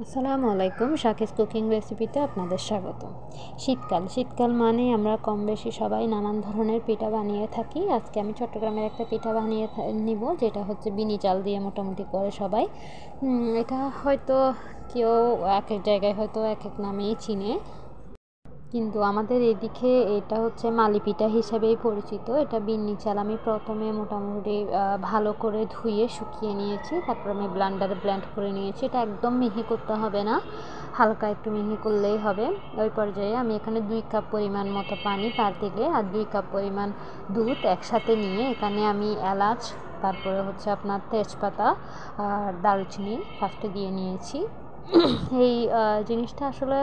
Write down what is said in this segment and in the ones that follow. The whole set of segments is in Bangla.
আসসালামু আলাইকুম। শাকিস কুকিং রেসিপিতে আপনাদের স্বাগত। শীতকাল মানে আমরা কম বেশি সবাই নানান ধরনের পিঠা বানিয়ে থাকি। আজকে আমি চট্টগ্রামের একটা পিঠা বানিয়ে নিব, যেটা হচ্ছে বিনি চাল দিয়ে মোটামুটি করে সবাই। এটা হয়তো কেউ এক এক জায়গায় হয়তো এক এক নামেই চিনে, কিন্তু আমাদের এদিকে এটা হচ্ছে মালি পিঠা হিসেবেই পরিচিত। এটা বিন্নি চাল আমি প্রথমে মোটামুটি ভালো করে ধুয়ে শুকিয়ে নিয়েছি, তারপর আমি ব্লেন্ডারে ব্লেন্ড করে নিয়েছি। এটা একদম মিহি করতে হবে না, হালকা একটু মিহি করলেই হবে। ওই পর্যায়ে আমি এখানে 2 কাপ পরিমাণ মতো পানি পার দিলে আর 2 কাপ পরিমাণ দুধ একসাথে নিয়ে এখানে আমি এলাচ, তারপরে হচ্ছে আপনার তেজপাতা আর দারুচিনি ফার্স্টে দিয়ে নিয়েছি। এই জিনিসটা আসলে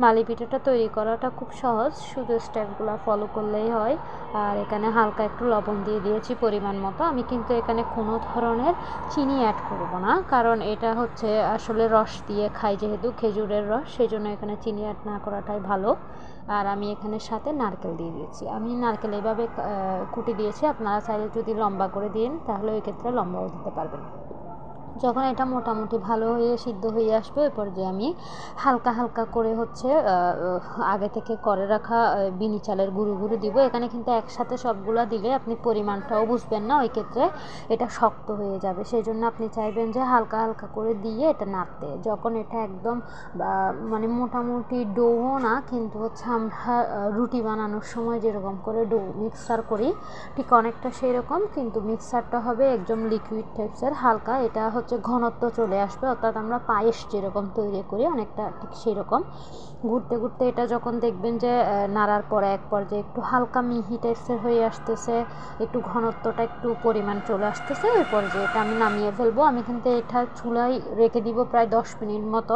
মালি পিঠাটা তৈরি করাটা খুব সহজ, শুধু স্টেপগুলো ফলো করলেই হয়। আর এখানে হালকা একটু লবণ দিয়ে দিয়েছি পরিমাণ মতো। আমি কিন্তু এখানে কোনো ধরনের চিনি অ্যাড করব না, কারণ এটা হচ্ছে আসলে রস দিয়ে খাই, যেহেতু খেজুরের রস, সেই জন্য এখানে চিনি অ্যাড না করাটাই ভালো। আর আমি এখানে সাথে নারকেল দিয়ে দিয়েছি। আমি নারকেল এভাবে কুটি দিয়েছি, আপনারা চাইলে যদি লম্বা করে দিন তাহলে ওই ক্ষেত্রে লম্বাও দিতে পারবেন। যখন এটা মোটামুটি ভালো হয়ে সিদ্ধ হয়ে আসবে, ওই পর্যায়ে আমি হালকা হালকা করে হচ্ছে আগে থেকে করে রাখা বিনি চালের গুঁড়ো দিব। এখানে কিন্তু একসাথে সবগুলো দিলে আপনি পরিমাণটাও বুঝবেন না, ওই ক্ষেত্রে এটা শক্ত হয়ে যাবে। সেই জন্য আপনি চাইবেন যে হালকা হালকা করে দিয়ে এটা নাড়তে। যখন এটা একদম মানে মোটামুটি ডোও না, কিন্তু হচ্ছে আমরা রুটি বানানোর সময় যেরকম করে ডো মিক্সার করি ঠিক অনেকটা সেই রকম, কিন্তু মিক্সারটা হবে একদম লিকুইড টাইপসের হালকা। এটা হচ্ছে ঘনত্ব চলে আসবে, অর্থাৎ আমরা পায়েস যেরকম তৈরি করি অনেকটা ঠিক সেই রকম। ঘুরতে ঘুরতে এটা যখন দেখবেন যে নাড়ার পরে এক পর্যায়ে একটু হালকা মিহি টাইপসের হয়ে আসতেছে, একটু ঘনত্বটা একটু পরিমাণ চলে আসতেছে, ওই পর্যায়ে এটা আমি নামিয়ে ফেলবো। আমি কিন্তু এটা চুলায় রেখে দিব প্রায় 10 মিনিট মতো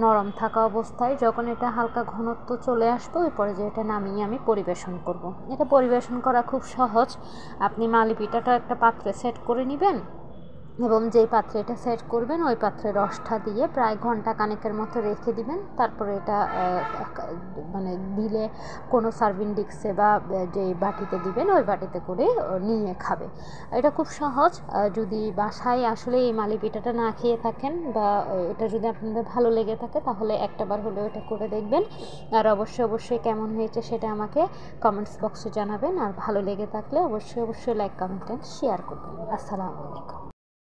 নরম থাকা অবস্থায়। যখন এটা হালকা ঘনত্ব চলে আসবে, ওই পর্যায়ে এটা নামিয়ে আমি পরিবেশন করব। এটা পরিবেশন করা খুব সহজ। আপনি মালি পিঠাটা একটা পাত্রে সেট করে নেবেন এবং যেই পাত্রে এটা সেট করবেন ওই পাত্রে রসটা দিয়ে প্রায় ঘন্টা কানেকের মতো রেখে দিবেন। তারপরে এটা মানে দিলে কোনো সার্ভিং ডিক্সে বা যেই বাটিতে দিবেন ওই বাটিতে করে নিয়ে খাবে। এটা খুব সহজ। যদি বাসায় আসলে এই মালি পিঠাটা না খেয়ে থাকেন বা এটা যদি আপনাদের ভালো লেগে থাকে, তাহলে একটাবার হলেও এটা করে দেখবেন। আর অবশ্যই কেমন হয়েছে সেটা আমাকে কমেন্টস বক্সে জানাবেন। আর ভালো লেগে থাকলে অবশ্যই লাইক, কমেন্ট অ্যান্ড শেয়ার করবেন। আসসালামু আলাইকুম।